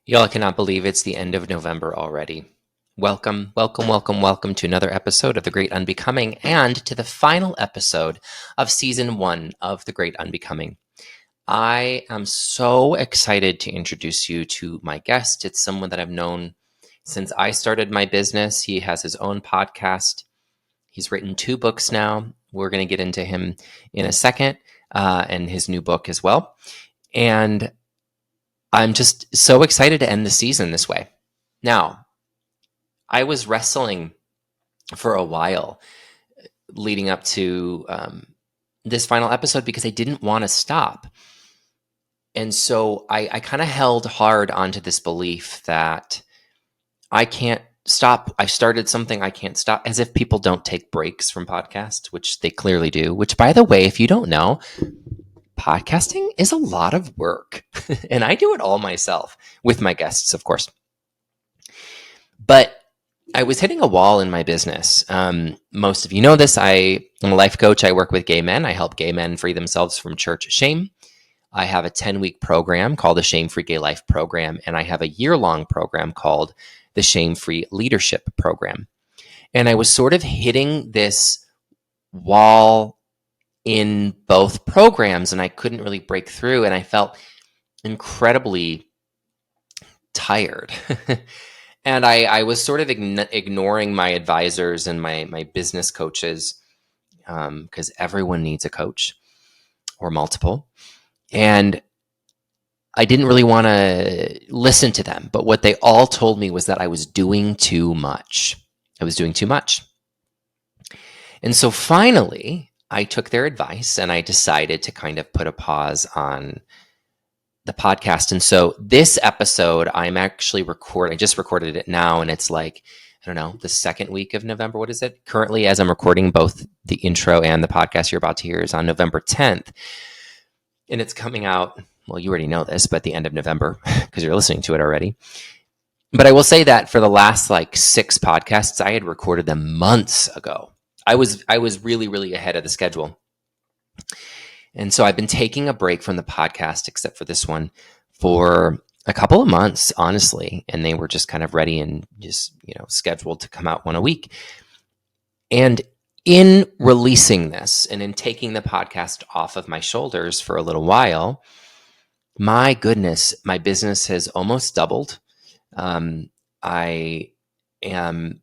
Y'all, I cannot believe it's the end of November already. Welcome, welcome, welcome, welcome to another episode of The Great Unbecoming and to the final episode of Season 1 of The Great Unbecoming. I am so excited to introduce you to my guest. It's someone that I've known since I started my business. He has his own podcast. He's written 2 books now. We're going to get into him in a second and his new book as well. And I'm just so excited to end the season this way. Now, I was wrestling for a while leading up to this final episode because I didn't want to stop. And so I kind of held hard onto this belief that I can't stop. I started something, I can't stop, as if people don't take breaks from podcasts, which they clearly do, which, by the way, if you don't know, podcasting is a lot of work, and I do it all myself with my guests, of course. But I was hitting a wall in my business. Most of you know this. I am a life coach. I work with gay men. I help gay men free themselves from church shame. I have a 10-week program called the Shame-Free Gay Life Program, and I have a year-long program called the Shame-Free Leadership Program. And I was sort of hitting this wall in both programs, and I couldn't really break through, and I felt incredibly tired. And I was sort of ignoring my advisors and my business coaches, because everyone needs a coach or multiple. And I didn't really want to listen to them, but what they all told me was that I was doing too much. I was doing too much. And so finally, I took their advice and I decided to kind of put a pause on the podcast. And so this episode, I'm actually I just recorded it now, and it's like, I don't know, the second week of November. What is it? Currently, as I'm recording, both the intro and the podcast you're about to hear is on November 10th. And it's coming out, well, you already know this, but at the end of November, because you're listening to it already. But I will say that for the last 6 podcasts, I had recorded them months ago. I was really, really ahead of the schedule. And so I've been taking a break from the podcast, except for this one, for a couple of months, honestly. And they were just kind of ready and just, scheduled to come out one a week. And in releasing this and in taking the podcast off of my shoulders for a little while, my goodness, my business has almost doubled. I am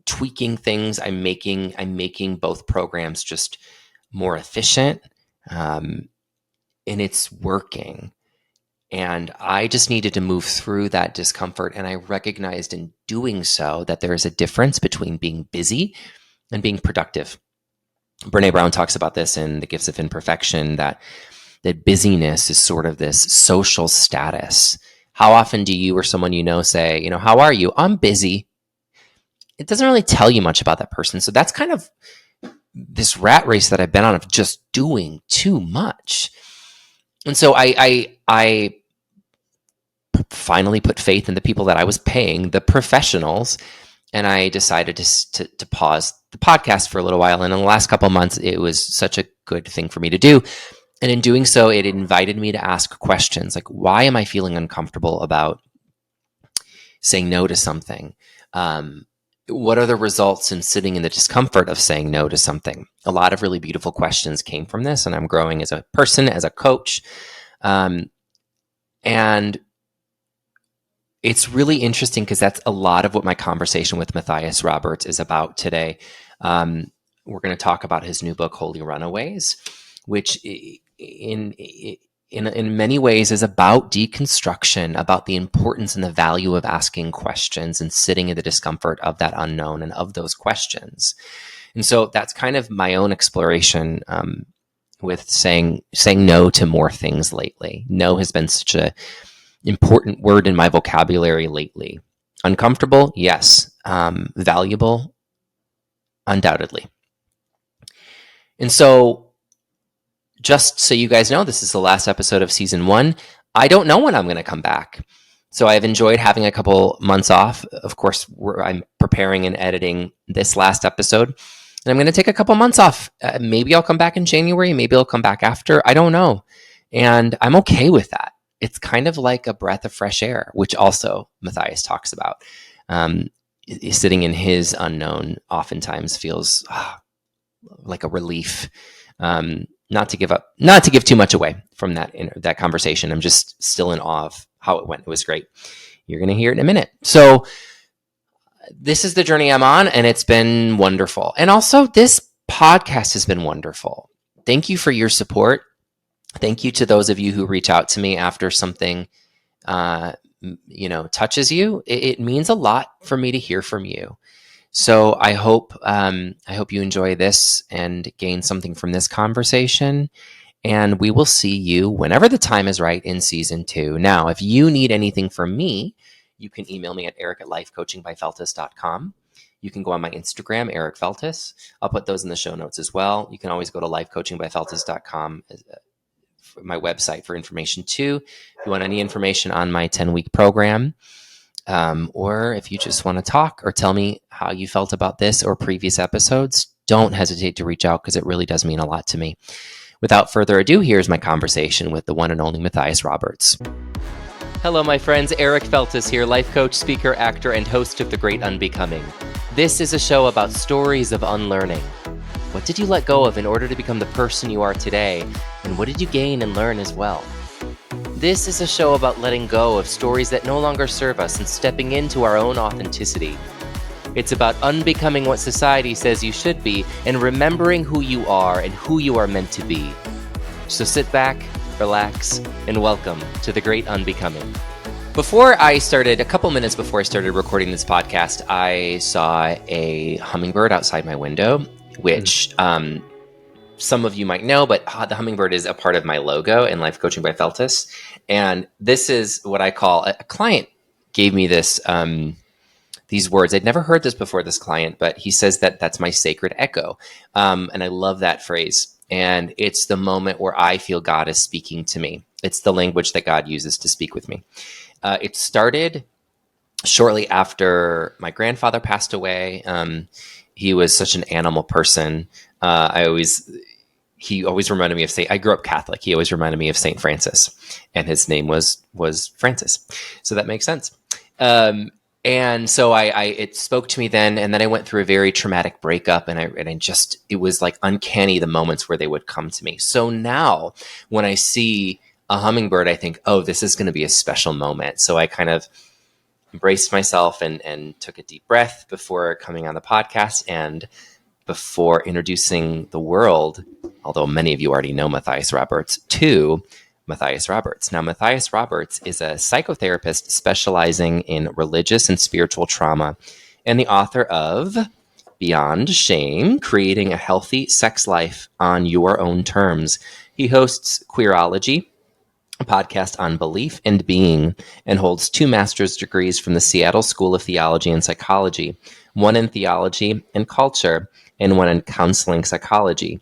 tweaking things. I'm making both programs just more efficient. And it's working. And I just needed to move through that discomfort. And I recognized in doing so that there is a difference between being busy and being productive. Brené Brown talks about this in The Gifts of Imperfection, that busyness is sort of this social status. How often do you or someone you know say, how are you? I'm busy. It doesn't really tell you much about that person. So that's kind of this rat race that I've been on of just doing too much. And so I finally put faith in the people that I was paying, the professionals, and I decided to pause the podcast for a little while. And in the last couple of months, it was such a good thing for me to do. And in doing so, it invited me to ask questions like, why am I feeling uncomfortable about saying no to something? What are the results in sitting in the discomfort of saying no to something? A lot of really beautiful questions came from this, and I'm growing as a person, as a coach. And it's really interesting because that's a lot of what my conversation with Matthias Roberts is about today. We're going to talk about his new book, Holy Runaways, which in many ways is about deconstruction, about the importance and the value of asking questions and sitting in the discomfort of that unknown and of those questions. And so that's kind of my own exploration with saying no to more things lately. No has been such an important word in my vocabulary lately. Uncomfortable, yes. Valuable, undoubtedly. And so, just so you guys know, this is the last episode of season 1. I don't know when I'm going to come back. So I've enjoyed having a couple months off. Of course, I'm preparing and editing this last episode. And I'm going to take a couple months off. Maybe I'll come back in January. Maybe I'll come back after. I don't know. And I'm okay with that. it's kind of like a breath of fresh air, which also Matthias talks about. Sitting in his unknown oftentimes feels like a relief. Not to give too much away from that conversation. I'm just still in awe of how it went. It was great. You're going to hear it in a minute. So this is the journey I'm on, and it's been wonderful. And also, this podcast has been wonderful. Thank you for your support. Thank you to those of you who reach out to me after something, touches you. It means a lot for me to hear from you. So I hope you enjoy this and gain something from this conversation. And we will see you whenever the time is right in season 2. Now, if you need anything from me, you can email me at eric@lifecoachingbyfeltus.com. You can go on my Instagram, Eric Feltus. I'll put those in the show notes as well. You can always go to lifecoachingbyfeltus.com, my website, for information too. If you want any information on my 10-week program, or if you just want to talk or tell me how you felt about this or previous episodes, don't hesitate to reach out because it really does mean a lot to me. Without further ado, here's my conversation with the one and only Matthias Roberts. Hello, my friends. Eric Feltus here, life coach, speaker, actor, and host of The Great Unbecoming. This is a show about stories of unlearning. What did you let go of in order to become the person you are today? And what did you gain and learn as well? This is a show about letting go of stories that no longer serve us and stepping into our own authenticity. It's about unbecoming what society says you should be and remembering who you are and who you are meant to be. So sit back, relax, and welcome to The Great Unbecoming. A couple minutes before I started recording this podcast, I saw a hummingbird outside my window, which some of you might know, but the hummingbird is a part of my logo in Life Coaching by Feltus. And this is what I call, a client gave me this, these words. I'd never heard this before, this client, but he says that that's my sacred echo. And I love that phrase. And it's the moment where I feel God is speaking to me. It's the language that God uses to speak with me. It started shortly after my grandfather passed away. He was such an animal person. He always reminded me of I grew up Catholic. He always reminded me of Saint Francis, and his name was Francis. So that makes sense. And so it spoke to me then, and then I went through a very traumatic breakup, and it was like uncanny, the moments where they would come to me. So now when I see a hummingbird, I think, oh, this is going to be a special moment. So I kind of embraced myself and took a deep breath before coming on the podcast and before introducing the world, although many of you already know Matthias Roberts, to Matthias Roberts. Now, Matthias Roberts is a psychotherapist specializing in religious and spiritual trauma and the author of Beyond Shame, Creating a Healthy Sex Life on Your Own Terms. He hosts Queerology, a podcast on belief and being, and holds 2 master's degrees from the Seattle School of Theology and Psychology, one in theology and culture, and one in counseling psychology.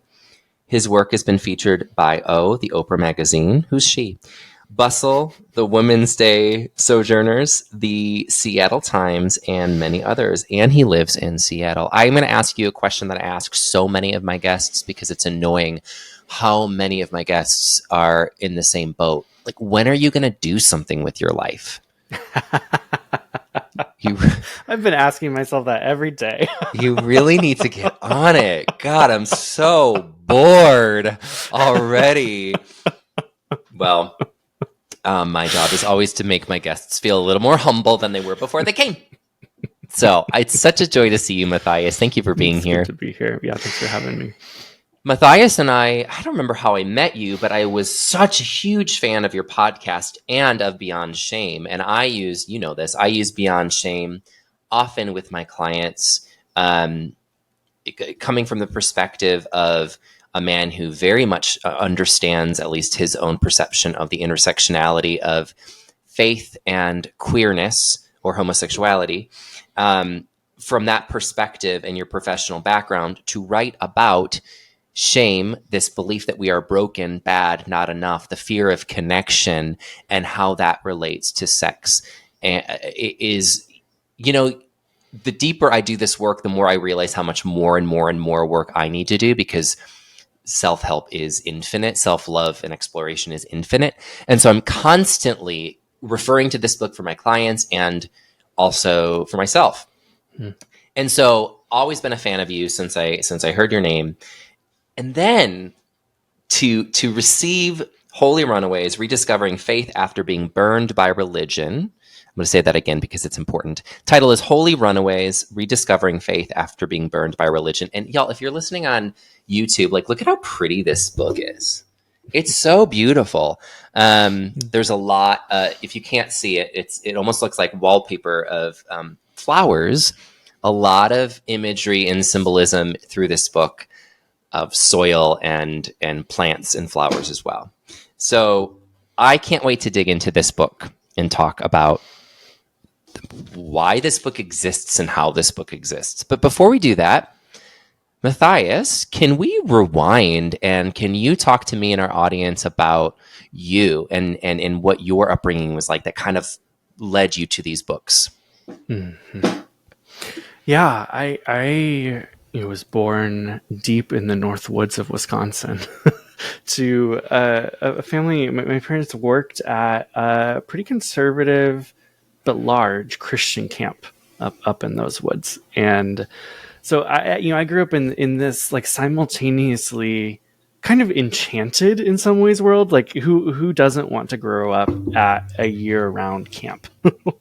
His work has been featured by the Oprah Magazine, who's she? Bustle, the Women's Day Sojourners, the Seattle Times, and many others. And he lives in Seattle. I'm going to ask you a question that I ask so many of my guests because it's annoying how many of my guests are in the same boat. Like, when are you going to do something with your life? I've been asking myself that every day. You really need to get on it. God, I'm so bored already. Well, my job is always to make my guests feel a little more humble than they were before they came. So it's such a joy to see you, Matthias. Thank you for being here. Good to be here. Yeah, thanks for having me. Matthias and I don't remember how I met you, but I was such a huge fan of your podcast and of Beyond Shame. And I use Beyond Shame often with my clients, coming from the perspective of a man who very much understands at least his own perception of the intersectionality of faith and queerness or homosexuality. From that perspective and your professional background, to write about shame, this belief that we are broken, bad, not enough, the fear of connection, and how that relates to sex, is, the deeper I do this work, the more I realize how much more and more and more work I need to do, because self-help is infinite, self-love and exploration is infinite. And so I'm constantly referring to this book for my clients and also for myself. And so always been a fan of you since I heard your name. And then to receive Holy Runaways, Rediscovering Faith After Being Burned by Religion. I'm going to say that again because it's important. Title is Holy Runaways, Rediscovering Faith After Being Burned by Religion. And y'all, if you're listening on YouTube, like, look at how pretty this book is. It's so beautiful. There's a lot. If you can't see it, it almost looks like wallpaper of flowers. A lot of imagery and symbolism through this book of soil and plants and flowers as well. So I can't wait to dig into this book and talk about why this book exists and how this book exists. But before we do that, Matthias, can we rewind and can you talk to me and our audience about you and what your upbringing was like that kind of led you to these books? Mm-hmm. Yeah, I was born deep in the north woods of Wisconsin to a family. My parents worked at a pretty conservative but large Christian camp up in those woods. And so I grew up in this like simultaneously kind of enchanted in some ways world. Like who doesn't want to grow up at a year-round camp?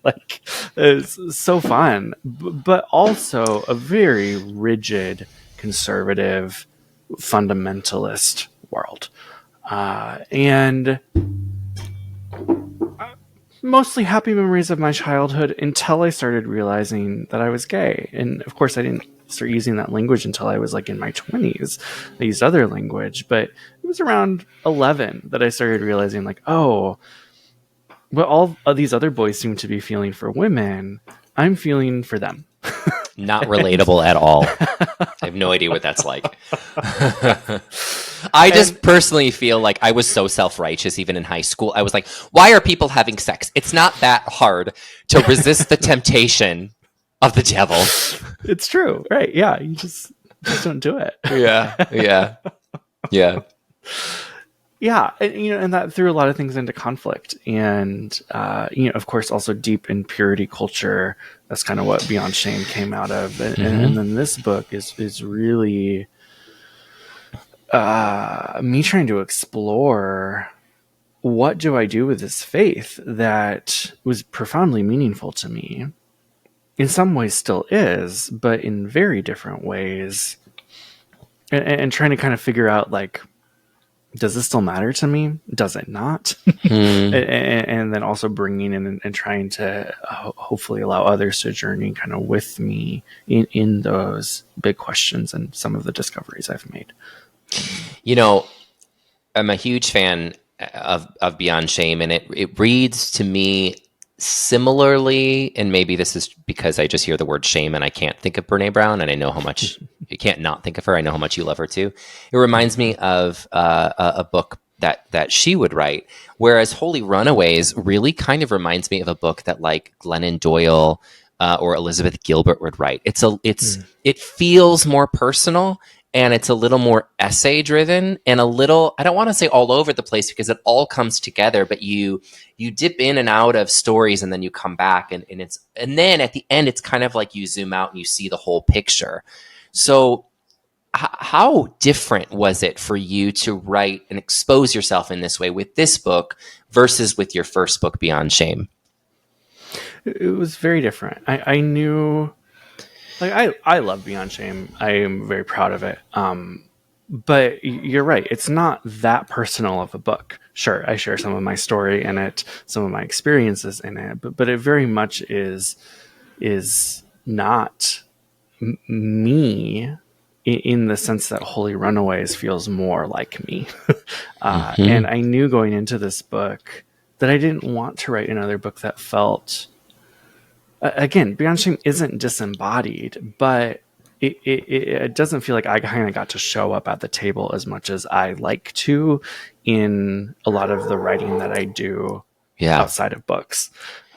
Like it's so fun, but also a very rigid, conservative, fundamentalist world. And mostly happy memories of my childhood until I started realizing that I was gay. And of course I didn't start using that language until I was like in my 20s. I used other language, but it was around 11 that I started realizing like, oh, what all of these other boys seem to be feeling for women, I'm feeling for them. Not relatable at all. I have no idea what that's like. I just personally feel like I was so self-righteous even in high school. I was like, why are people having sex? It's not that hard to resist the temptation of the devil. It's true, right? Yeah, you just don't do it. Yeah. Yeah, and that threw a lot of things into conflict, and of course, also deep in purity culture. That's kind of what Beyond Shame came out of, and then this book is really me trying to explore what do I do with this faith that was profoundly meaningful to me. In some ways, still is, but in very different ways, and trying to kind of figure out like, does this still matter to me? Does it not? And then also bringing in and trying to hopefully allow others to journey kind of with me in those big questions and some of the discoveries I've made. You know, I'm a huge fan of Beyond Shame, and it reads to me similarly, and maybe this is because I just hear the word shame and I can't think of Brene Brown, and I know how much you can't not think of her. I know how much you love her too. It reminds me of a book that she would write, whereas Holy Runaways really kind of reminds me of a book that like Glennon Doyle or Elizabeth Gilbert would write. It feels more personal. And it's a little more essay driven and a little, I don't want to say all over the place because it all comes together, but you dip in and out of stories and then you come back and then at the end, it's kind of like you zoom out and you see the whole picture. So how different was it for you to write and expose yourself in this way with this book versus with your first book, Beyond Shame? It was very different. I knew... Like I love Beyond Shame. I am very proud of it. But you're right. It's not that personal of a book. Sure, I share some of my story in it, some of my experiences in it, but it very much is not me in the sense that Holy Runaways feels more like me. And I knew going into this book that I didn't want to write another book that felt... Again, Beyond Shame isn't disembodied, but it doesn't feel like I kind of got to show up at the table as much as I like to in a lot of the writing that I do outside of books.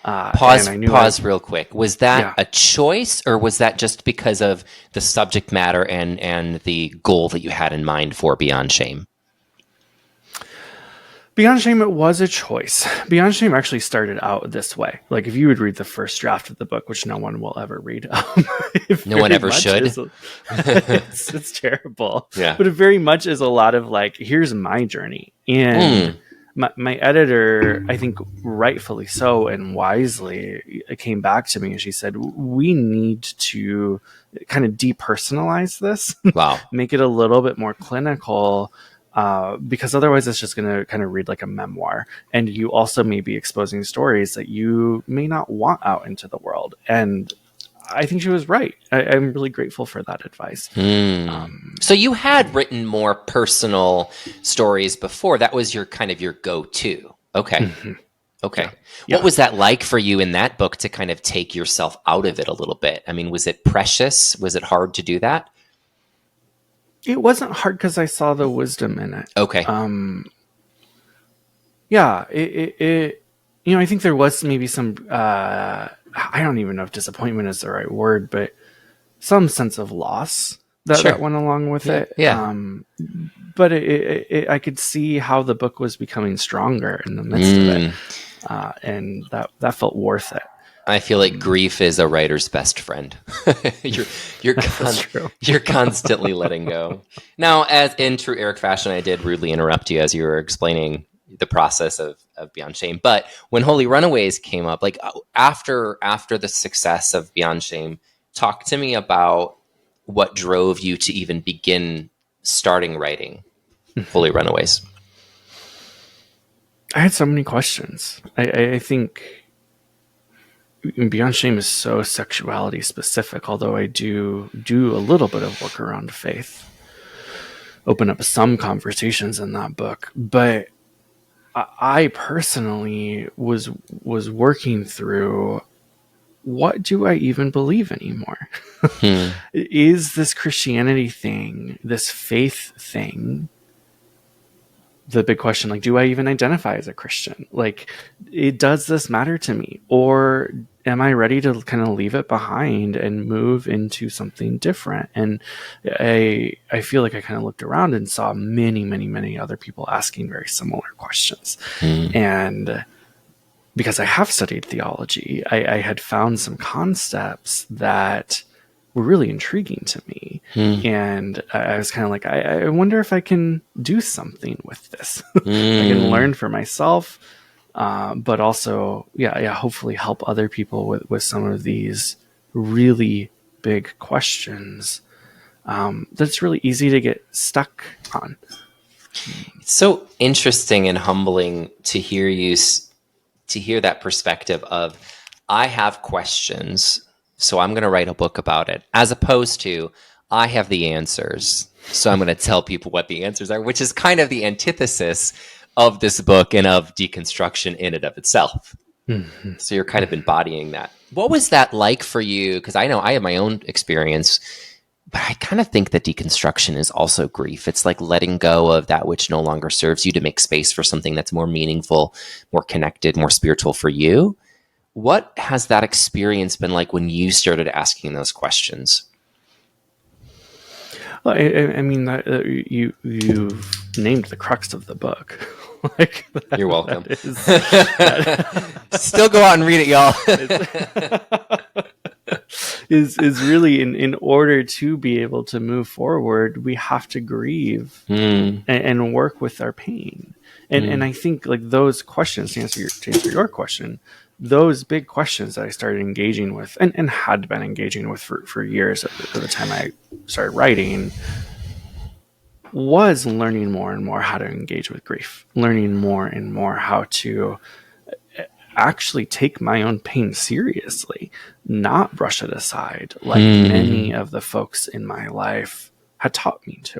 Pause. And I knew Pause real quick. Was that Yeah. a choice, or was that just because of the subject matter and the goal that you had in mind for Beyond Shame? Beyond Shame, it was a choice. Beyond Shame actually started out this way. Like, if you would read the first draft of the book, which no one will ever read, No one ever should. It's terrible. Yeah. But it very much is a lot of like, here's my journey. And my editor, I think rightfully so and wisely, came back to me and she said, we need to kind of depersonalize this. Wow. Make it a little bit more clinical. Because otherwise it's just going to kind of read like a memoir, and you also may be exposing stories that you may not want out into the world. And I think she was right. I'm really grateful for that advice. So you had written more personal stories before. That was your go-to. Okay. Mm-hmm. Okay. Yeah. What was that like for you in that book to kind of take yourself out of it a little bit? I mean, was it precious? Was it hard to do that? It wasn't hard because I saw the wisdom in it. Okay. Yeah, it I think there was maybe some, I don't even know if disappointment is the right word, but some sense of loss that went along with it. Yeah. But I could see how the book was becoming stronger in the midst of it. And that felt worth it. I feel like grief is a writer's best friend. you're constantly letting go. Now, as in true Eric fashion, I did rudely interrupt you as you were explaining the process of Beyond Shame. But when Holy Runaways came up, like after the success of Beyond Shame, talk to me about what drove you to even begin starting writing Holy Runaways. I had so many questions. I think Beyond Shame is so sexuality specific, although I do a little bit of work around faith, open up some conversations in that book. But I personally was working through, what do I even believe anymore? Is this Christianity thing, this faith thing, the big question, like, do I even identify as a Christian? Like, does this matter to me? Or am I ready to kind of leave it behind and move into something different? And I feel like I kind of looked around and saw many, many, many other people asking very similar questions. And because I have studied theology, I had found some concepts that were really intriguing to me. And I was kind of like, I wonder if I can do something with this. I can learn for myself, but also, hopefully help other people with some of these really big questions that's really easy to get stuck on. It's so interesting and humbling to hear that perspective of, I have questions, so I'm going to write a book about it, as opposed to, I have the answers, so I'm going to tell people what the answers are, which is kind of the antithesis of this book and of deconstruction in and of itself. So you're kind of embodying that. What was that like for you? Because I know I have my own experience, but I kind of think that deconstruction is also grief. It's like letting go of that which no longer serves you to make space for something that's more meaningful, more connected, more spiritual for you. What has that experience been like when you started asking those questions? Well, I mean, you named the crux of the book. Like, you're welcome. Still go out and read it, y'all. is really in order to be able to move forward, we have to grieve and work with our pain. And I think, like, those questions, to answer your question, those big questions that I started engaging with and had been engaging with for years at the time I started writing, was learning more and more how to engage with grief, learning more and more how to actually take my own pain seriously, not brush it aside like many of the folks in my life had taught me to.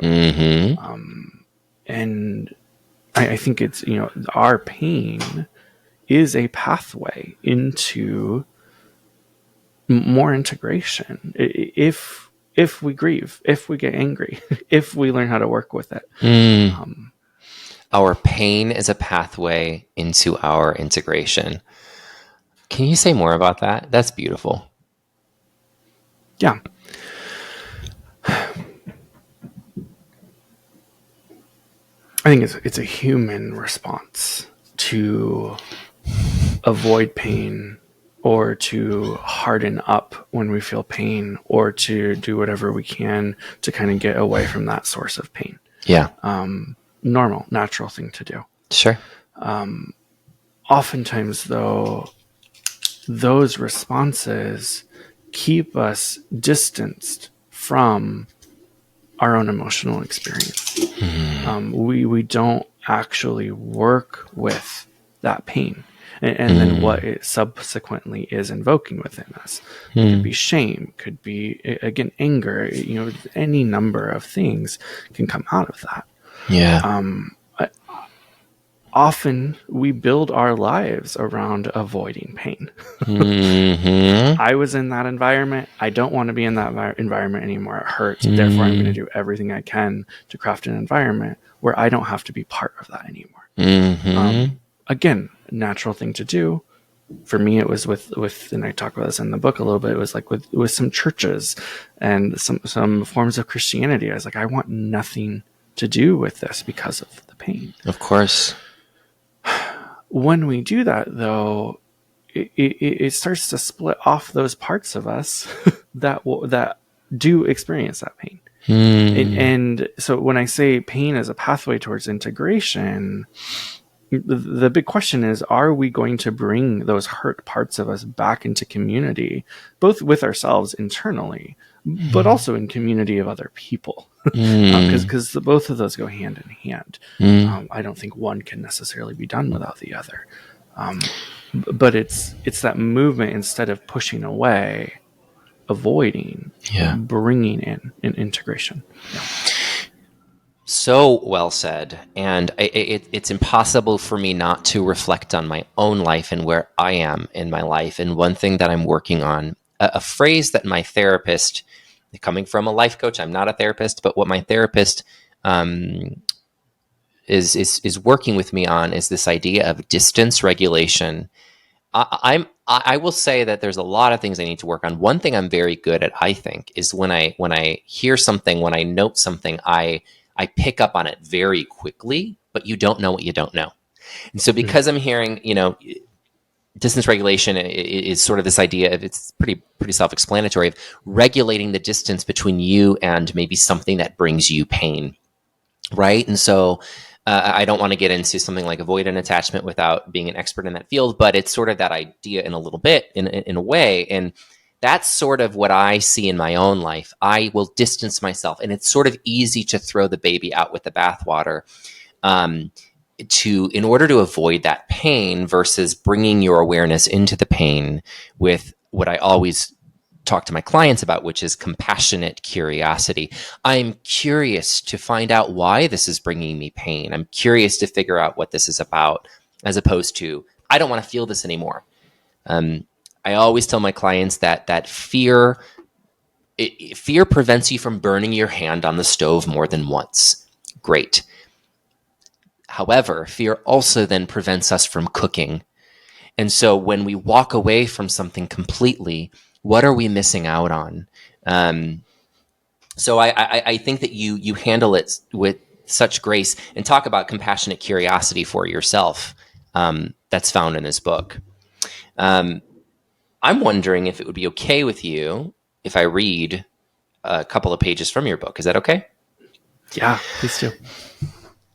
And I think it's, our pain is a pathway into more integration. If we grieve, if we get angry, if we learn how to work with it. Our pain is a pathway into our integration. Can you say more about that? That's beautiful. Yeah. I think it's a human response to avoid pain, or to harden up when we feel pain, or to do whatever we can to kind of get away from that source of pain. Yeah. Normal, natural thing to do. Sure. Oftentimes, though, those responses keep us distanced from our own emotional experience. We don't actually work with that pain. And then what it subsequently is invoking within us. It could be shame, could be, again, anger, any number of things can come out of that. Yeah. Often we build our lives around avoiding pain. I was in that environment. I don't want to be in that environment anymore. It hurts. Therefore, I'm going to do everything I can to craft an environment where I don't have to be part of that anymore. Again, natural thing to do. For me, it was with, and I talk about this in the book a little bit, it was like with some churches and some forms of Christianity. I was like, I want nothing to do with this because of the pain. Of course. When we do that, though, it starts to split off those parts of us that do experience that pain. And so when I say pain as a pathway towards integration, the big question is, are we going to bring those hurt parts of us back into community, both with ourselves internally, but also in community of other people? Because both of those go hand in hand. I don't think one can necessarily be done without the other. But it's that movement, instead of pushing away, avoiding, bringing in integration. Yeah. So well said. And it's impossible for me not to reflect on my own life and where I am in my life. And one thing that I'm working on, a phrase that my therapist, coming from a life coach, I'm not a therapist, but what my therapist is working with me on is this idea of distance regulation. I will say that there's a lot of things I need to work on. One thing I'm very good at, I think, is when I hear something, when I note something, I pick up on it very quickly, but you don't know what you don't know. And so because I'm hearing, distance regulation is sort of this idea of, it's pretty self-explanatory, of regulating the distance between you and maybe something that brings you pain, right? And so I don't want to get into something like avoidant attachment without being an expert in that field, but it's sort of that idea in a little bit, in a way. And that's sort of what I see in my own life. I will distance myself, and it's sort of easy to throw the baby out with the bathwater, in order to avoid that pain, versus bringing your awareness into the pain with what I always talk to my clients about, which is compassionate curiosity. I'm curious to find out why this is bringing me pain. I'm curious to figure out what this is about, as opposed to, I don't want to feel this anymore. I always tell my clients that fear prevents you from burning your hand on the stove more than once. Great. However, fear also then prevents us from cooking. And so when we walk away from something completely, what are we missing out on? So I think that you handle it with such grace, and talk about compassionate curiosity for yourself. That's found in this book. I'm wondering if it would be okay with you if I read a couple of pages from your book. Is that okay? Yeah, please do.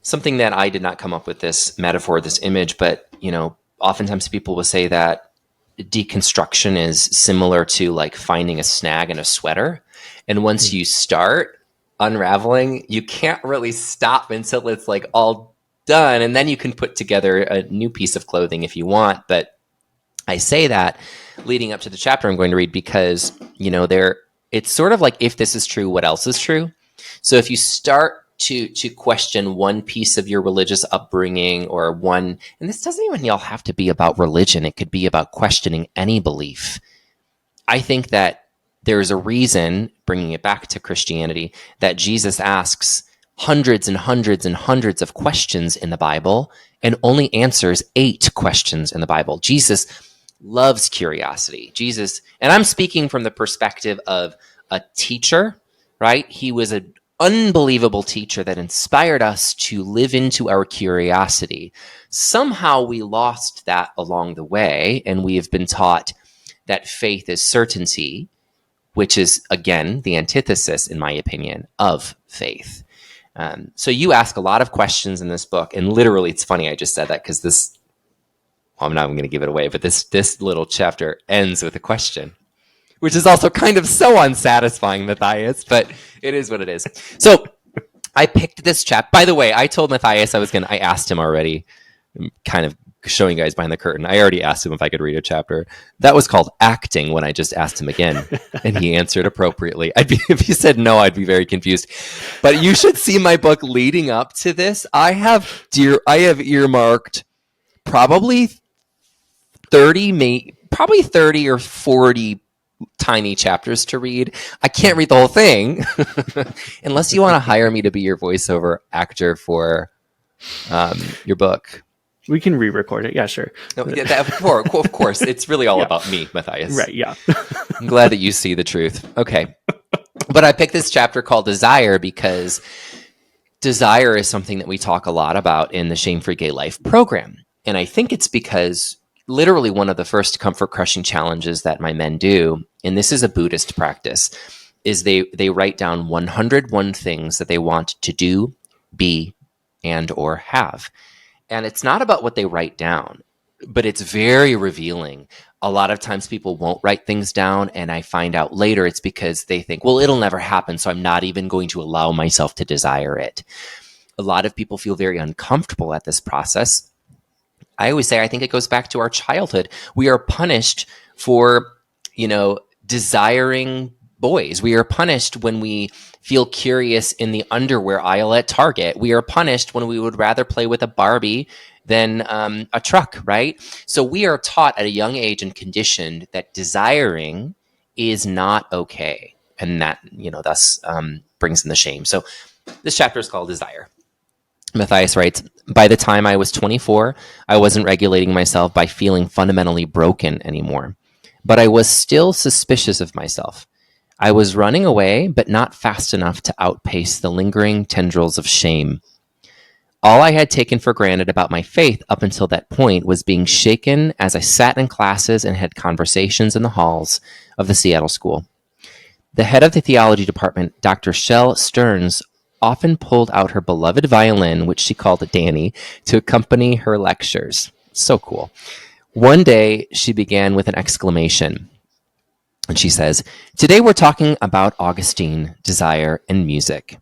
Something that I did not come up with this metaphor, this image, but oftentimes people will say that deconstruction is similar to like finding a snag in a sweater. And once you start unraveling, you can't really stop until it's like all done. And then you can put together a new piece of clothing if you want. But I say that leading up to the chapter I'm going to read, because, it's sort of like, if this is true, what else is true? So if you start to question one piece of your religious upbringing, or one, and this doesn't even all have to be about religion, it could be about questioning any belief. I think that there's a reason, bringing it back to Christianity, that Jesus asks hundreds and hundreds and hundreds of questions in the Bible and only answers 8 questions in the Bible. Jesus loves curiosity. Jesus, and I'm speaking from the perspective of a teacher, right? He was an unbelievable teacher that inspired us to live into our curiosity. Somehow we lost that along the way, and we have been taught that faith is certainty, which is, again, the antithesis, in my opinion, of faith. So you ask a lot of questions in this book, and literally, it's funny I just said that because this, well, I'm not even going to give it away, but this little chapter ends with a question, which is also kind of so unsatisfying, Matthias, but it is what it is. So I picked this chapter. By the way, I told Matthias I asked him already, kind of showing you guys behind the curtain. I already asked him if I could read a chapter. That was called acting when I just asked him again, and he answered appropriately. If he said no, I'd be very confused. But you should see my book leading up to this. I have earmarked probably 30 or 40 tiny chapters to read. I can't read the whole thing unless you want to hire me to be your voiceover actor for your book. We can re-record it. Yeah, sure. No, of course. It's really all about me, Matthias. Right, yeah. I'm glad that you see the truth. Okay. But I picked this chapter called Desire because desire is something that we talk a lot about in the Shame-Free Gay Life program. And I think it's because literally one of the first comfort-crushing challenges that my men do, and this is a Buddhist practice, is they write down 101 things that they want to do, be, and or have. And it's not about what they write down, but it's very revealing. A lot of times people won't write things down, and I find out later it's because they think, well, it'll never happen, so I'm not even going to allow myself to desire it. A lot of people feel very uncomfortable at this process. I always say I think it goes back to our childhood. We are punished for, desiring boys. We are punished when we feel curious in the underwear aisle at Target. We are punished when we would rather play with a Barbie than a truck, right? So we are taught at a young age and conditioned that desiring is not okay. And that, thus brings in the shame. So this chapter is called Desire. Matthias writes, by the time I was 24, I wasn't regulating myself by feeling fundamentally broken anymore. But I was still suspicious of myself. I was running away, but not fast enough to outpace the lingering tendrils of shame. All I had taken for granted about my faith up until that point was being shaken as I sat in classes and had conversations in the halls of the Seattle school. The head of the theology department, Dr. Shell Stearns, often pulled out her beloved violin, which she called Danny, to accompany her lectures. So cool. One day, she began with an exclamation. And she says, today we're talking about Augustine, desire, and music.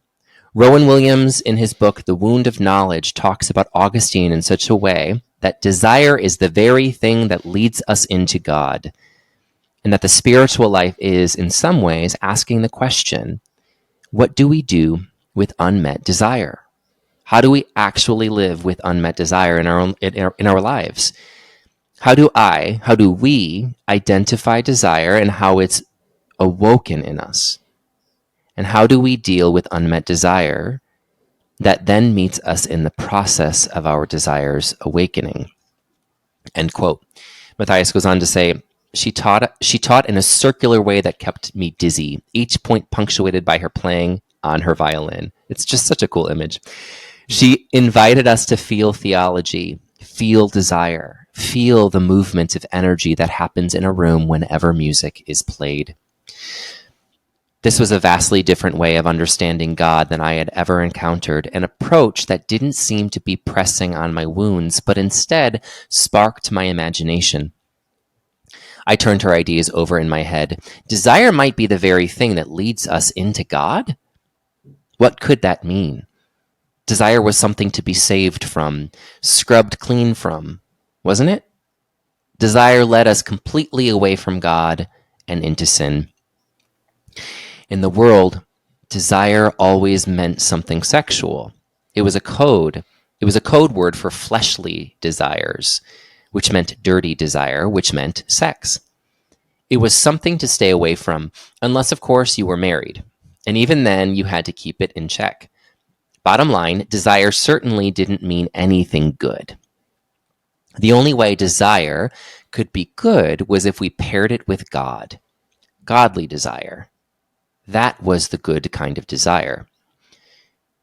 Rowan Williams, in his book, The Wound of Knowledge, talks about Augustine in such a way that desire is the very thing that leads us into God, and that the spiritual life is, in some ways, asking the question, what do we do with unmet desire? How do we actually live with unmet desire in our lives? How do we identify desire and how it's awoken in us? And how do we deal with unmet desire that then meets us in the process of our desires awakening? End quote. Matthias goes on to say, she taught in a circular way that kept me dizzy, each point punctuated by her playing on her violin. It's just such a cool image. She invited us to feel theology, feel desire, feel the movement of energy that happens in a room whenever music is played. This was a vastly different way of understanding God than I had ever encountered, an approach that didn't seem to be pressing on my wounds, but instead sparked my imagination. I turned her ideas over in my head. Desire might be the very thing that leads us into God? What could that mean? Desire was something to be saved from, scrubbed clean from, wasn't it? Desire led us completely away from God and into sin. In the world, desire always meant something sexual. It was a code. It was a code word for fleshly desires, which meant dirty desire, which meant sex. It was something to stay away from, unless, of course, you were married. And even then, you had to keep it in check. Bottom line, desire certainly didn't mean anything good. The only way desire could be good was if we paired it with God, godly desire. That was the good kind of desire.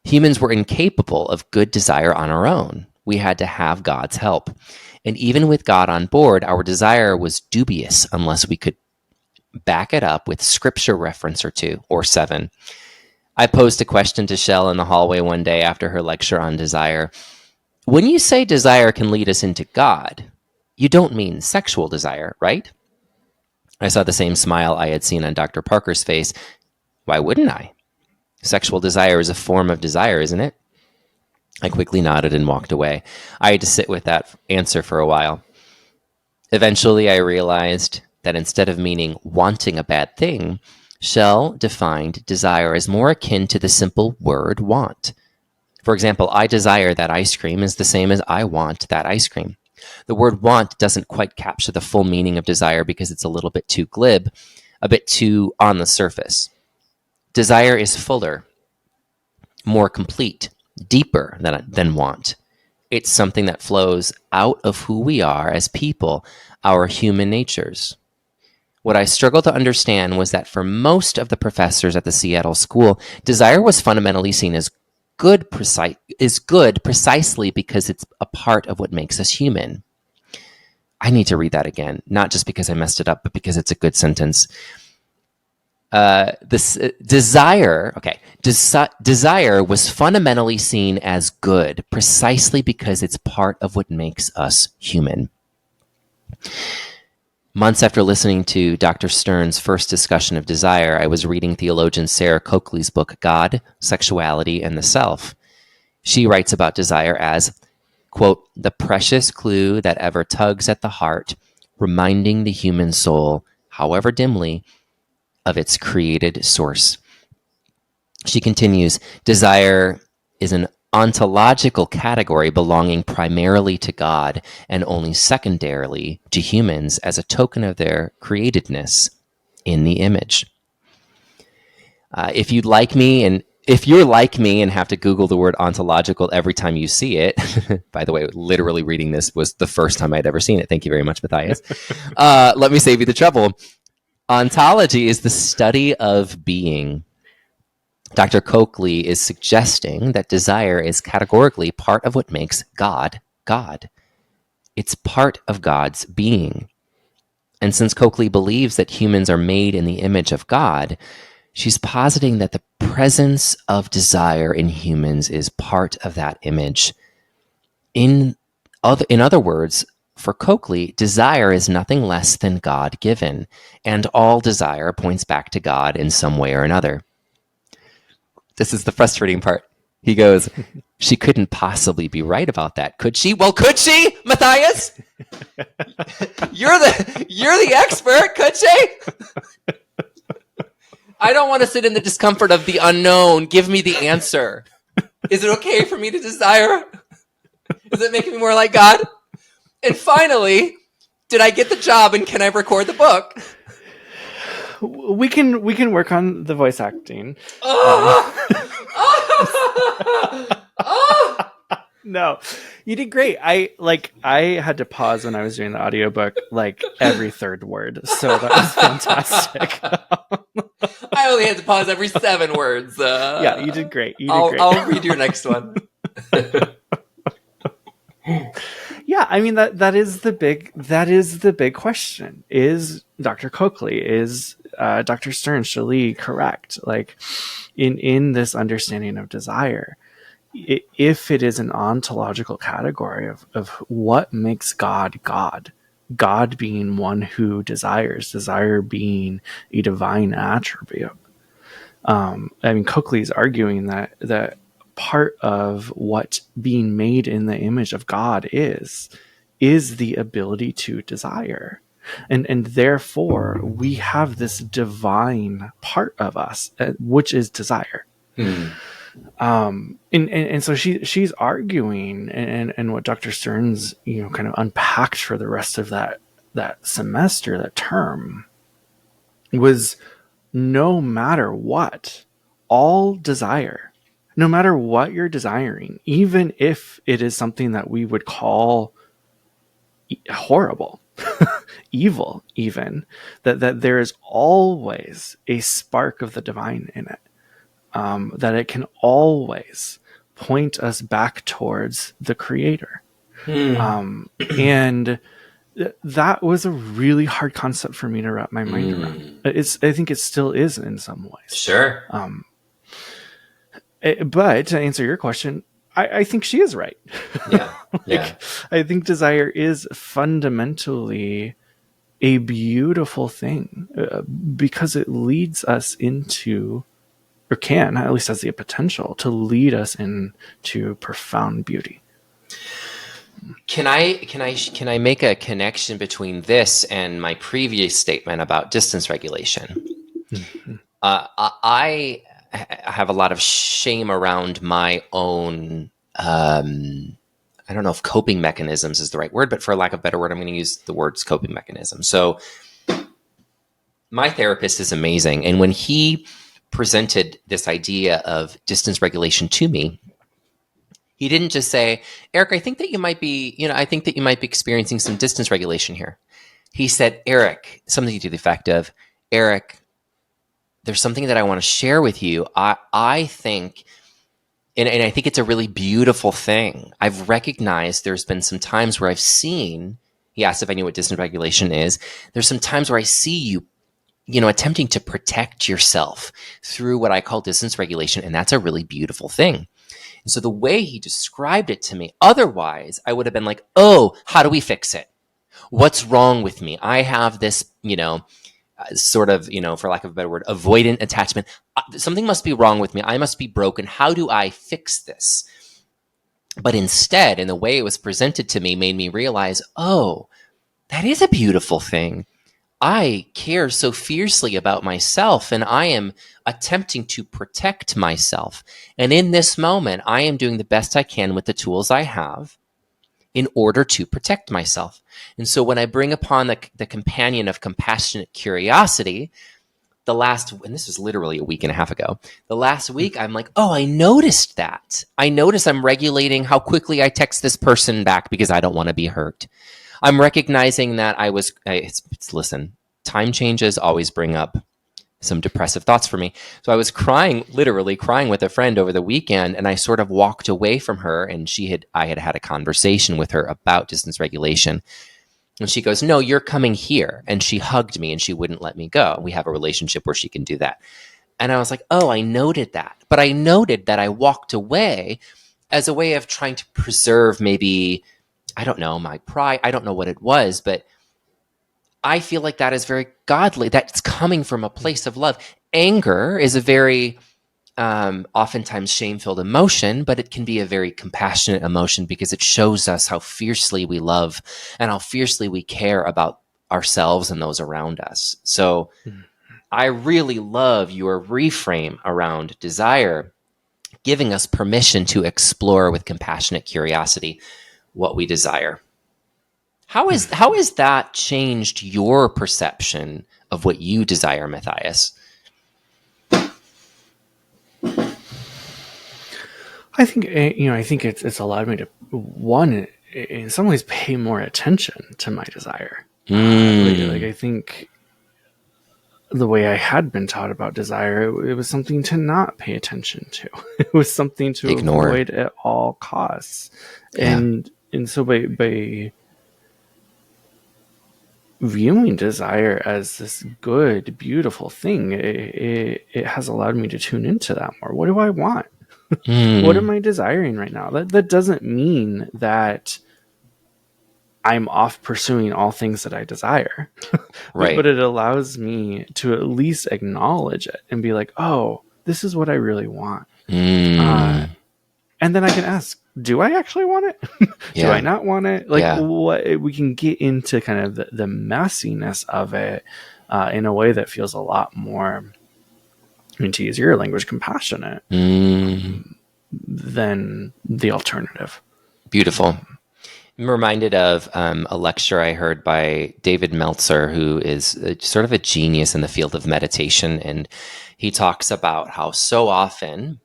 Humans were incapable of good desire on our own. We had to have God's help. And even with God on board, our desire was dubious unless we could back it up with scripture reference or two, or 7. I posed a question to Shell in the hallway one day after her lecture on desire. When you say desire can lead us into God, you don't mean sexual desire, right? I saw the same smile I had seen on Dr. Parker's face. Why wouldn't I? Sexual desire is a form of desire, isn't it? I quickly nodded and walked away. I had to sit with that answer for a while. Eventually, I realized that instead of meaning wanting a bad thing, Shell defined desire as more akin to the simple word want. For example, I desire that ice cream is the same as I want that ice cream. The word want doesn't quite capture the full meaning of desire because it's a little bit too glib, a bit too on the surface. Desire is fuller, more complete, deeper than want. It's something that flows out of who we are as people, our human natures. What I struggled to understand was that for most of the professors at the Seattle school, desire was fundamentally seen as good precisely because it's a part of what makes us human. I need to read that again, not just because I messed it up, but because it's a good sentence. Desire was fundamentally seen as good precisely because it's part of what makes us human. Months after listening to Dr. Stern's first discussion of desire, I was reading theologian Sarah Coakley's book, God, Sexuality, and the Self. She writes about desire as, quote, the precious clue that ever tugs at the heart, reminding the human soul, however dimly, of its created source. She continues, desire is an ontological category belonging primarily to God and only secondarily to humans as a token of their createdness in the image. If you're like me and have to Google the word ontological every time you see it, by the way, literally reading this was the first time I'd ever seen it. Thank you very much, Matthias. Let me save you the trouble. Ontology is the study of being. Dr. Coakley is suggesting that desire is categorically part of what makes God, God. It's part of God's being. And since Coakley believes that humans are made in the image of God, she's positing that the presence of desire in humans is part of that image. In other words, for Coakley, desire is nothing less than God-given, and all desire points back to God in some way or another. This is the frustrating part. He goes, she couldn't possibly be right about that, could she? Well, could she, Matthias? You're the expert, could she? I don't want to sit in the discomfort of the unknown. Give me the answer. Is it okay for me to desire? Is it making me more like God? And finally, did I get the job and can I record the book? We can work on the voice acting. No, you did great. I had to pause when I was doing the audiobook like every third word. So that was fantastic. I only had to pause every 7 words. Yeah, you did great. I'll read your next one. Yeah, I mean that is the big question. Is Dr. Coakley, is Dr. Stern, Shalee correct? Like in this understanding of desire, if it is an ontological category of what makes God God, God being one who desires, desire being a divine attribute. I mean, Coakley's arguing that part of what being made in the image of God is the ability to desire. And therefore we have this divine part of us, which is desire. And so she's arguing, and what Dr. Stern's, kind of unpacked for the rest of that semester, that term, was no matter what, all desire, no matter what you're desiring, even if it is something that we would call horrible, evil, even that there is always a spark of the divine in it, that it can always point us back towards the Creator. And that was a really hard concept for me to wrap my mind around. I think it still is in some ways. Sure. But to answer your question, I think she is right. Yeah. Yeah. I think desire is fundamentally a beautiful thing, because it leads us into, or can, at least has the potential to lead us into profound beauty. Can I make a connection between this and my previous statement about distance regulation? I have a lot of shame around my own, I don't know if coping mechanisms is the right word, but for lack of a better word, I'm going to use the words coping mechanism. So my therapist is amazing. And when he presented this idea of distance regulation to me, he didn't just say, Eric, I think that you might be experiencing some distance regulation here. He said, Eric, something to the effect of, Eric, there's something that I want to share with you. I think, and I think it's a really beautiful thing. I've recognized there's been some times where I've seen, he asked if I knew what distance regulation is. There's some times where I see you, attempting to protect yourself through what I call distance regulation. And that's a really beautiful thing. And so the way he described it to me, otherwise I would have been like, oh, how do we fix it? What's wrong with me? I have this, sort of, for lack of a better word, avoidant attachment. Something must be wrong with me. I must be broken. How do I fix this? But instead, in the way it was presented to me, made me realize, oh, that is a beautiful thing. I care so fiercely about myself, and I am attempting to protect myself. And in this moment, I am doing the best I can with the tools I have in order to protect myself. And so when I bring upon the companion of compassionate curiosity, and this was literally a week and a half ago, the last week, I'm like, oh, I noticed that. I noticed I'm regulating how quickly I text this person back because I don't want to be hurt. I'm recognizing that listen, time changes always bring up some depressive thoughts for me. So I was literally crying with a friend over the weekend, and I sort of walked away from her, and I had a conversation with her about distance regulation. And she goes, no, you're coming here. And she hugged me and she wouldn't let me go. We have a relationship where she can do that. And I was like, oh, I noted that. But I noted that I walked away as a way of trying to preserve maybe, I don't know, my pride. I don't know what it was, but I feel like that is very godly. That's coming from a place of love. Anger is a very oftentimes shame-filled emotion, but it can be a very compassionate emotion because it shows us how fiercely we love and how fiercely we care about ourselves and those around us. So I really love your reframe around desire, giving us permission to explore with compassionate curiosity what we desire. How has that changed your perception of what you desire, Matthias? I think it's allowed me to, one, in some ways, pay more attention to my desire. Like I think the way I had been taught about desire, it was something to not pay attention to. It was something to ignore, avoid at all costs. Yeah. And so by viewing desire as this good, beautiful thing, it has allowed me to tune into that more. What do I want? What am I desiring right now? That doesn't mean that I'm off pursuing all things that I desire. Right. But it allows me to at least acknowledge it and be like, oh, this is what I really want. And then I can ask, do I actually want it? Do I not want it? What we can get into kind of the messiness of it in a way that feels a lot more, to use your language, compassionate than the alternative. Beautiful. I'm reminded of a lecture I heard by David Meltzer, who is sort of a genius in the field of meditation. And he talks about how so often,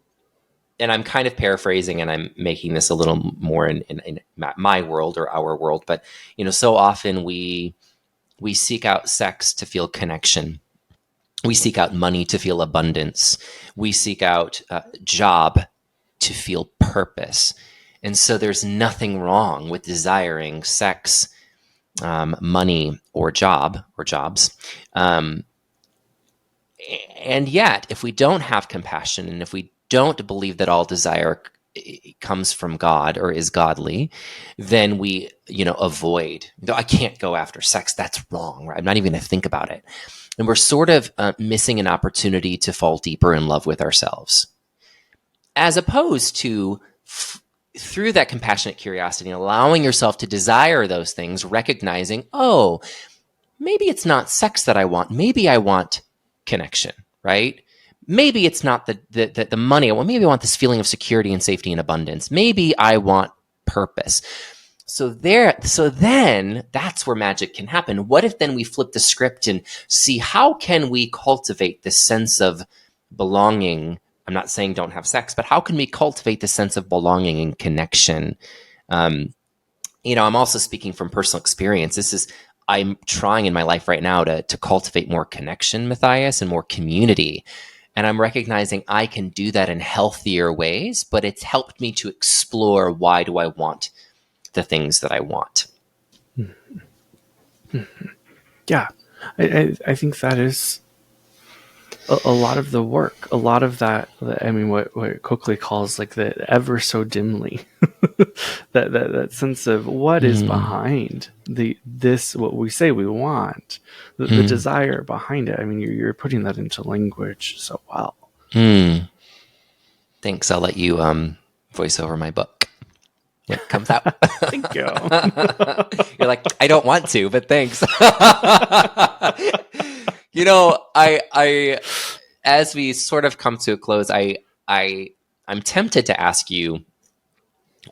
and I'm kind of paraphrasing and I'm making this a little more in my world or our world, but so often we We seek out sex to feel connection. We seek out money to feel abundance. We seek out job to feel purpose. And so there's nothing wrong with desiring sex, money, or jobs. And yet, if we don't have compassion, and if we don't believe that all desire comes from God or is godly, then we, avoid. I can't go after sex. That's wrong. Right? I'm not even going to think about it. And we're sort of missing an opportunity to fall deeper in love with ourselves, as opposed to through that compassionate curiosity, allowing yourself to desire those things, recognizing, oh, maybe it's not sex that I want. Maybe I want connection, right? Maybe it's not the money I want. Maybe I want this feeling of security and safety and abundance. Maybe I want purpose. So then that's where magic can happen. What if then we flip the script and see how can we cultivate this sense of belonging? I'm not saying don't have sex, but how can we cultivate this sense of belonging and connection? I'm also speaking from personal experience. I'm trying in my life right now to cultivate more connection, Matthias, and more community. And I'm recognizing I can do that in healthier ways, but it's helped me to explore, why do I want the things that I want? Yeah, I think that is a lot of the work, a lot of that. I mean, what Coakley calls like the ever so dimly, that sense of what is behind this, what we say we want, the desire behind it. I mean, you're putting that into language so well. Thanks. I'll let you voice over my book when it comes out. Thank you. You're like, I don't want to, but thanks. I as we sort of come to a close, I'm tempted to ask you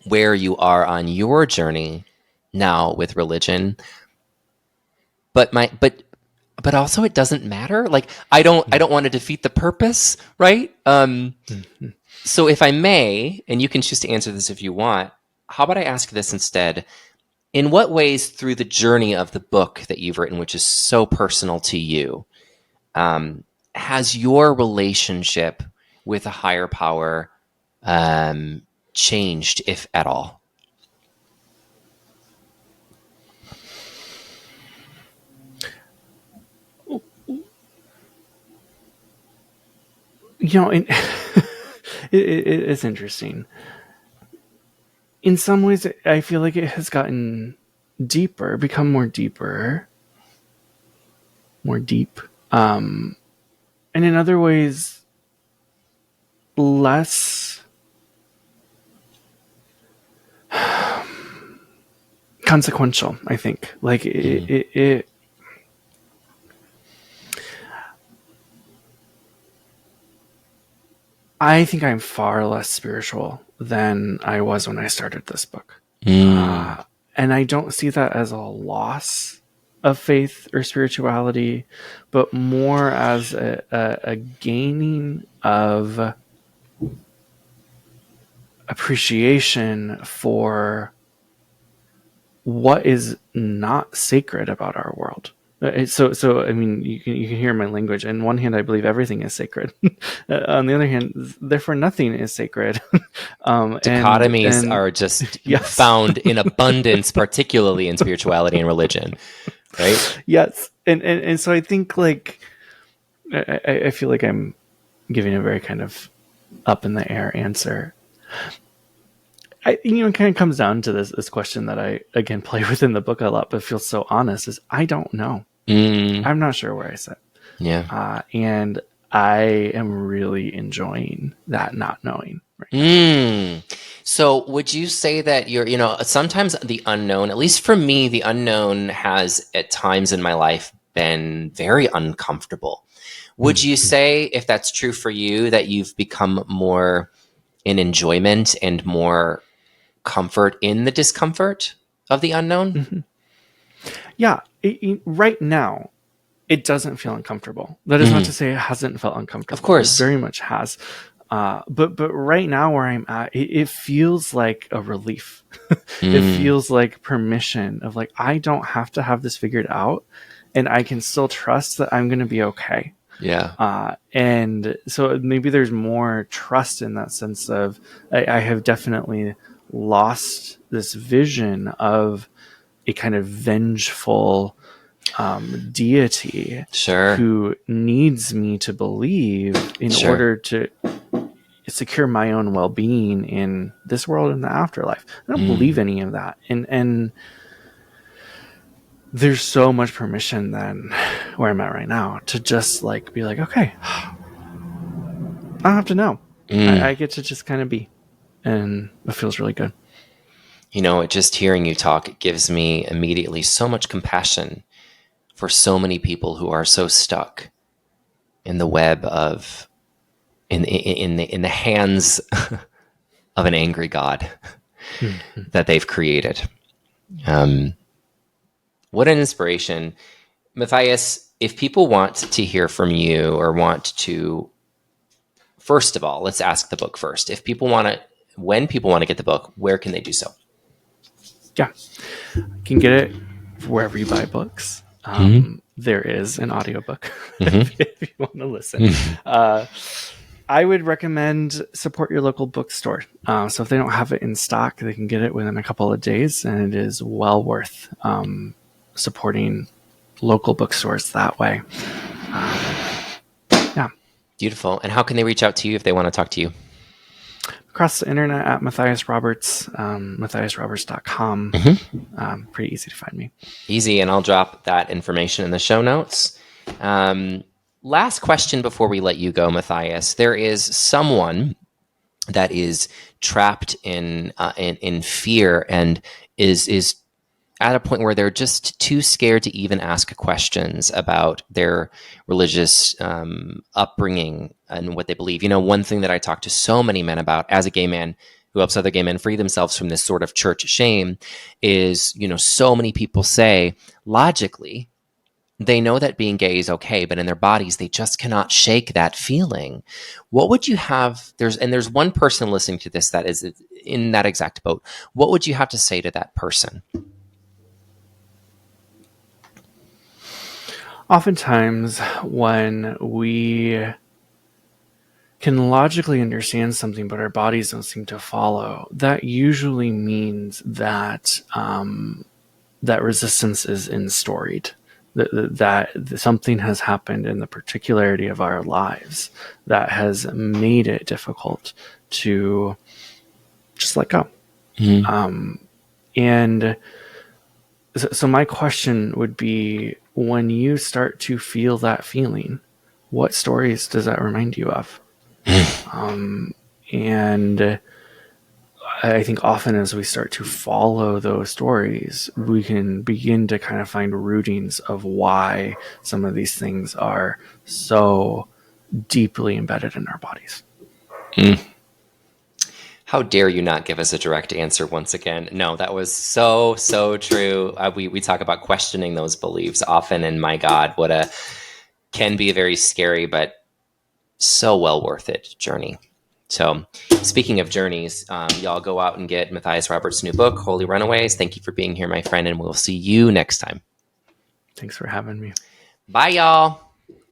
where you are on your journey now with religion, but also it doesn't matter. Like I don't want to defeat the purpose, right? So if I may, and you can choose to answer this if you want, how about I ask this instead? In what ways through the journey of the book that you've written, which is so personal to you, has your relationship with a higher power changed, if at all? It's interesting. In some ways, I feel like it has gotten deeper, become more deep. And in other ways, less consequential, I think. Like it I think I'm far less spiritual than I was when I started this book. And I don't see that as a loss of faith or spirituality, but more as a gaining of appreciation for what is not sacred about our world. So I mean, you can hear my language. On one hand, I believe everything is sacred. On the other hand, therefore nothing is sacred. Dichotomies are just found in abundance, particularly in spirituality and religion, right? Yes, and so I think like I feel like I'm giving a very kind of up in the air answer. It kind of comes down to this question that I again play with in the book a lot, but feels so honest. Is I don't know. I'm not sure where I sit. Yeah. And I am really enjoying that not knowing. Right. So would you say that sometimes the unknown, at least for me, the unknown has at times in my life been very uncomfortable. Would you say, if that's true for you, that you've become more in enjoyment and more comfort in the discomfort of the unknown? Yeah. Right now, it doesn't feel uncomfortable. That is not to say it hasn't felt uncomfortable. Of course. It very much has. But right now where I'm at, it feels like a relief. It feels like permission of like, I don't have to have this figured out. and I can still trust that I'm going to be okay. Yeah. And so maybe there's more trust in that sense of I have definitely lost this vision of a kind of vengeful deity Sure. who needs me to believe in Sure. order to secure my own well-being in this world and the afterlife. I don't believe any of that. And there's so much permission then where I'm at right now to just like be like, okay, I don't have to know. I get to just kind of be, and it feels really good. You know, just hearing you talk, it gives me immediately so much compassion for so many people who are so stuck in the web of in the hands of an angry God that they've created. What an inspiration. Matthias, if people want to hear from you or want to, first of all, let's ask the book first. If people want to, when people want to get the book, where can they do so? Yeah, you can get it wherever you buy books. There is an audiobook if you want to listen. I would recommend support your local bookstore. So if they don't have it in stock, they can get it within a couple of days, and it is well worth supporting local bookstores that way. Yeah. Beautiful. And how can they reach out to you if they want to talk to you? Across the internet at Matthias Roberts, matthiasroberts.com. Pretty easy to find me. Easy, and I'll drop that information in the show notes. Last question before we let you go, Matthias. There is someone that is trapped in fear and is at a point where they're just too scared to even ask questions about their religious upbringing and what they believe. You know, one thing that I talk to so many men about as a gay man who helps other gay men free themselves from this sort of church shame is, you know, so many people say logically, they know that being gay is okay, but in their bodies, they just cannot shake that feeling. What would you have? There's one person listening to this that is in that exact boat. What would you have to say to that person? Oftentimes, when we can logically understand something, but our bodies don't seem to follow, that usually means that that resistance is instoried. That something has happened in the particularity of our lives that has made it difficult to just let go. And so my question would be, when you start to feel that feeling, what stories does that remind you of? And I think often as we start to follow those stories, we can begin to kind of find rootings of why some of these things are so deeply embedded in our bodies. How dare you not give us a direct answer once again? No, that was so true. We talk about questioning those beliefs often, and my God, can be a very scary but so well worth it journey. So speaking of journeys, y'all go out and get Matthias Roberts' new book, Holy Runaways. Thank you for being here, my friend, and we'll see you next time. Thanks for having me. Bye, y'all.